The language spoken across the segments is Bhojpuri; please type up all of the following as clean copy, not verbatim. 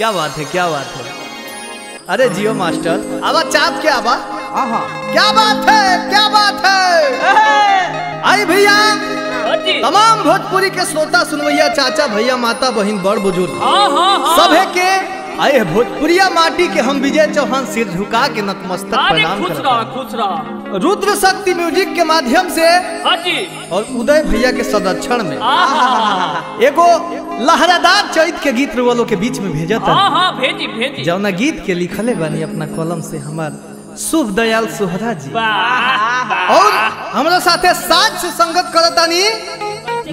क्या बात है, क्या बात है। अरे जियो मास्टर आवा चाप के आवा। क्या बात है, क्या बात है। आई भैया तमाम भोजपुरी के श्रोता सुनवैया चाचा भैया माता बहन बड़ बुजुर्ग सभे के आए भोजपुरिया माटी के हम विजय चौहान सिर झुका के नतमस्तक प्रणाम करते हैं। रुद्र शक्ति म्यूजिक के माध्यम से और उदय भैया के संरक्षण में एगो लहरादार चैत के गीत वालों के बीच में भेजा था। भेजी जौना गीत के लिखले बानी अपना कलम से हमार शुभ दयाल सोहरा जी और हमारा साथे साज से संगत करतानी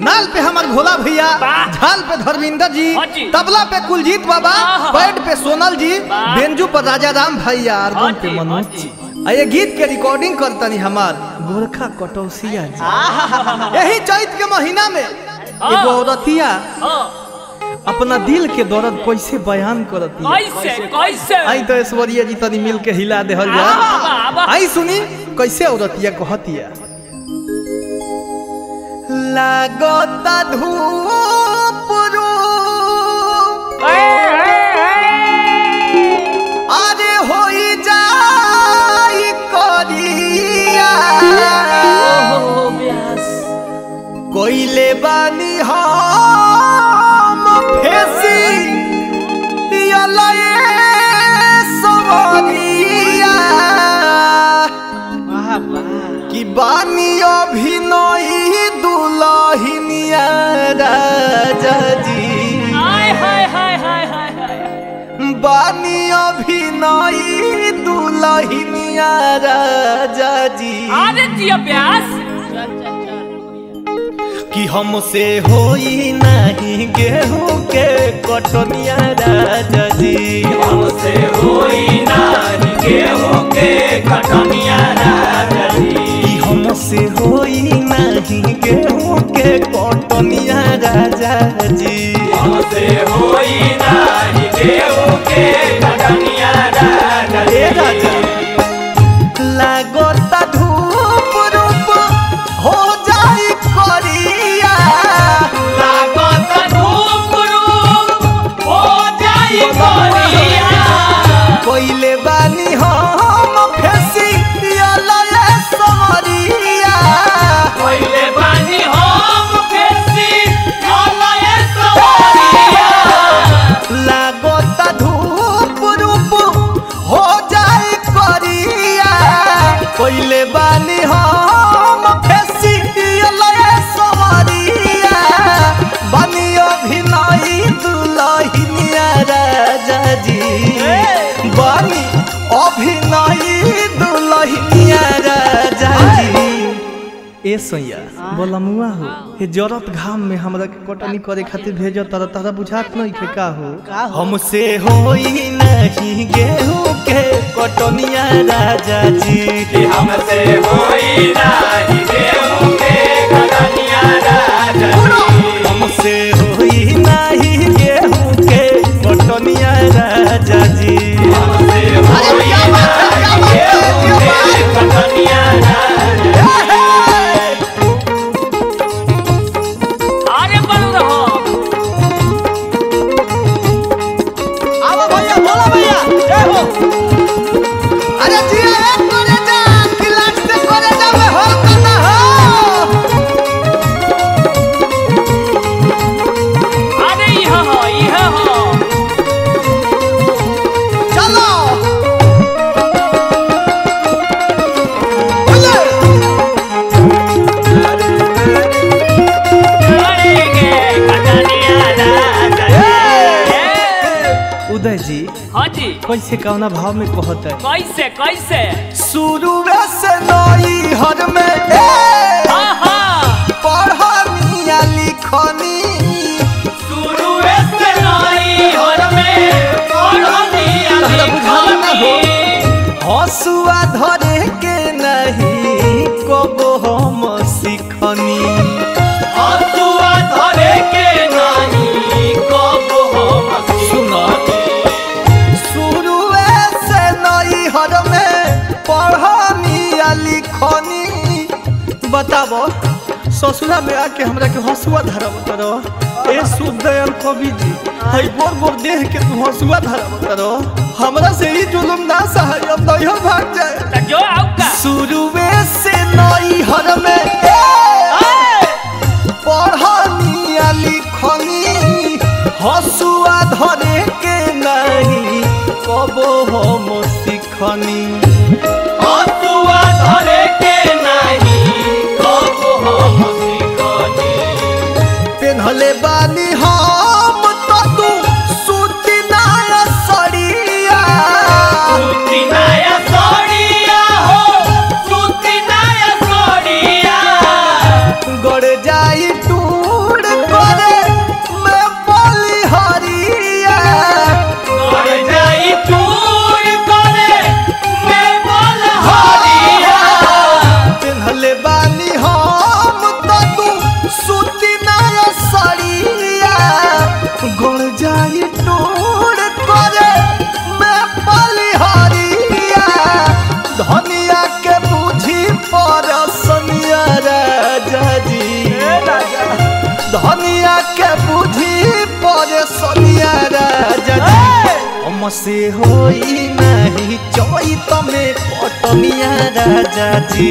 नाल पे हमार भोला भैया, झाल पे धर्मिंदर जी, तबला पे कुलजीत बाबा, पैड पे सोनल जी, बेंजू पर राजा राम भैया, आर्गन पे मनोज जी। ये गीत के रिकॉर्डिंग करतानी हमार गोरखा कटौसिया जी। यही चैत के महीना में एगो औरतिया अपना दिल के दर्द कैसे बयान करती है। आई तो ऐश्वर्या जी तनी मिल के हिला दे हल जा। आई सुनी कैसे औरतिया कहतिया। लागता धूप अरे होई जाई करिया कोइले बानी हम फेसी यलए सवरिया कि बानी अभिनय दुल्हनिया राजा जी बानी अभिनय दुल्हनिया राजा जी कि हमसे होई नहीं गेहूं के कटनिया राजा जी हमसे होई नहीं गेहूं के कटनिया राजा जी हमसे होई नहीं गेहूं के कटनिया राजा जी हमसे होई नहीं गेहूं के कटनिया राजा जी लागता धूप रूप हो जाई करिया लागता धूप रूप हो जाई करिया कोइले बानी हम फेसी यलए सवरिया कोइले बानी हम फेसी यलए सवरिया लागता धूप रूप हो जाई करिया कोइले बानी हम फेसी यलए सवरिया बानी अभिनय दुल्हनिया राजा जी बानी अभिनय दुल्हनिया राजा जी। ए सैया बोलमुआ हो हे जरत घाम में हमरा के कटनी करे खातिर भेजो तारा बुझात नहीं के का हो हमसे होई नहीं गेहूं के कटनिया राजा जी हमसे होई नहीं गेहूं के कटनिया राजा जी हमसे होई नहीं गेहूं के कटनिया राजा जी हमसे होई नहीं गेहूं के कटनिया राजा अरे जिया एक करे जा क्लास से करे जा में हो करना हो अरे यह हो चलो बोले करेंगे कटनिया राजा उदय जी हाँ जी कैसे कौना भाव में कहत है कैसे शुरू से नई हर में पढ़निया लिखनी शुरू से नई हर में पढ़निया लिखनी हसुआ धरे के नहीं कबो हम सिखनी हसुआ धरे के नहीं कबो हम सिखनी शुरू से नई हर में पढ़निया लिखनी बताबो ससुरा में आके हमरा के हसुआ धरब करो ए सुदयाल कवि जी हई गोर गोर देह के तू हंसुआ धरा करो हमरा से ही जुलुम ना सहाय अब नहीं भाग जाए जो आउका शुरुए से नई हर में पढ़नी लिखनी हंसुआ धरे के नहीं कबो हम सिखनी हंसुआ धरे के नहीं कबो हम सिखनी पेन्हले बानी हम तो तू सूती नाया सड़िया सूती नाया सड़िया हो सूती नाया सड़िया गड़ जाई टूट करे मैं बोली हरिया गड़ जाई टूट करे मैं बोल हरिया पेन्हले बानी हम तो तू सूती नाया सड़िया गड़ जाई टूट करे मैं बोली हरिया धनिया के बुझी परसनिया राजा जी धनिया के बुझी परसनिया राजा जी हमसे होई नहीं चैत में कटनिया राजा जी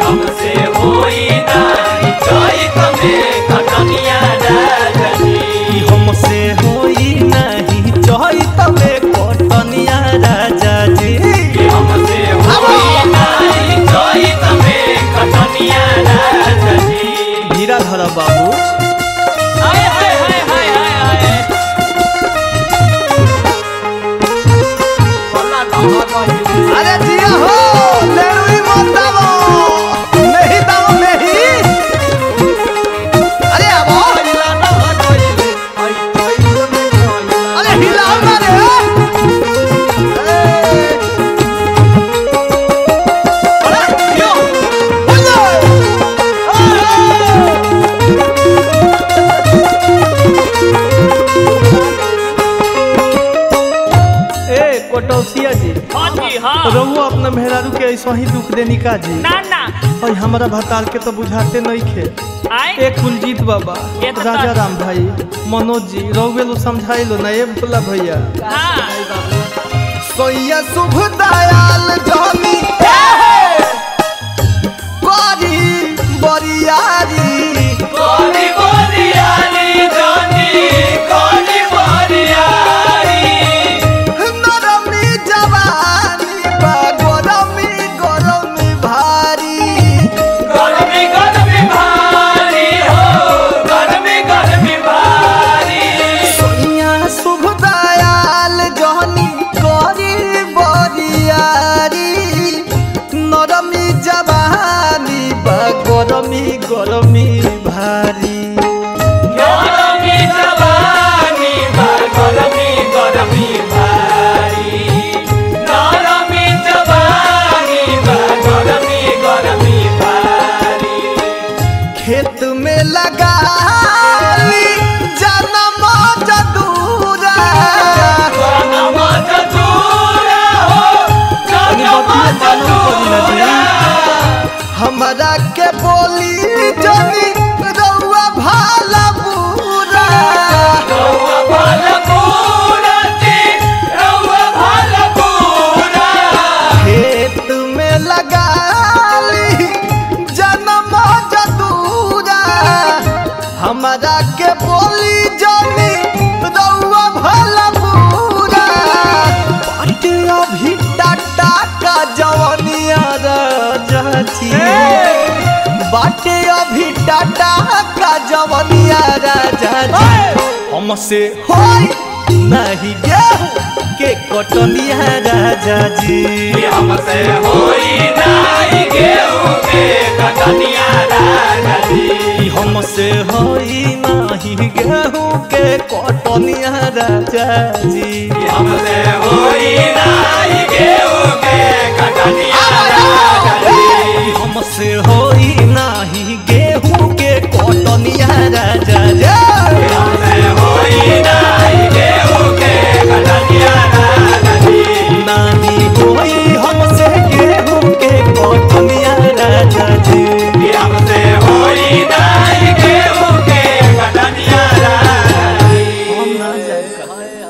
हमसे होई नहीं चैत में कटनिया राजा जी हमसे होई नहीं चैत में कटनिया राजा जी हमसे होई नहीं चैत में कटनिया राजा जी धीरा धरा बाबू हाय हाय हाय हाय हाय हाय अरे जिया हो लेरुई मत दाओ नहीं दाओ नहीं अरे आबो अरे हिलाओ ना रे अरे यो बोलो ए कोटौसिया जी हां जी हां रहुआ अपना मेहरारू के ऐसा ही दुख देनी का जी ना ना और हमारा भतार के तो बुझाते नहीं खे आए एक कुलजीत बाबा ये तो राजा राम भाई मनोज जी रहुए लो समझाई लो ना ये भोला भैया हां सोया शुभ दयाल जानी करी बरियारी कोरी बोरियाली जानी कोरी बोरियाली नरमी जवानी बा गरमी गरमी भारी गरमी गरमी भारी हो गरमी गरमी भारी सोया शुभ दयाल जानी करी बरियारी नरमी जवानी बा गरमी गरमी भारी गरमी जवानी बा गरमी गरमी भारी गरमी जवानी बा गरमी गरमी भारी खेत में लगा जन्म जदूरा जनम जदूरा हो जनम जदूरा हमरा के बोली जनी रउआ भाला बुरा रउआ भालपुरा जी रउआ भालपुरा खेत में लगा जन्म जदूरा हमरा के बोली जनी रउआ भाला बुरा बाटे अभी टाटा का जवानिया राजा जी बाटे अभी टाटा का जवानिया राजा जी हमसे होई नहीं गेहूं के कटनिया राजा जी हमसे होई नाही गेहूं के कटनिया राजा जी हमसे होई नहीं गेहूं के कटनिया राजा जी हमसे होई नाही गेहूं के कटनिया राजा जी हमसे होई नहीं गेहूं के कटनिया राजा जी हमसे होई नाही गेहूं के कटनिया राजा जी नहीं होई हमसे गेहूं के कटनिया राजा जी हमसे होई नाही गेहूं के कटनिया राजा कर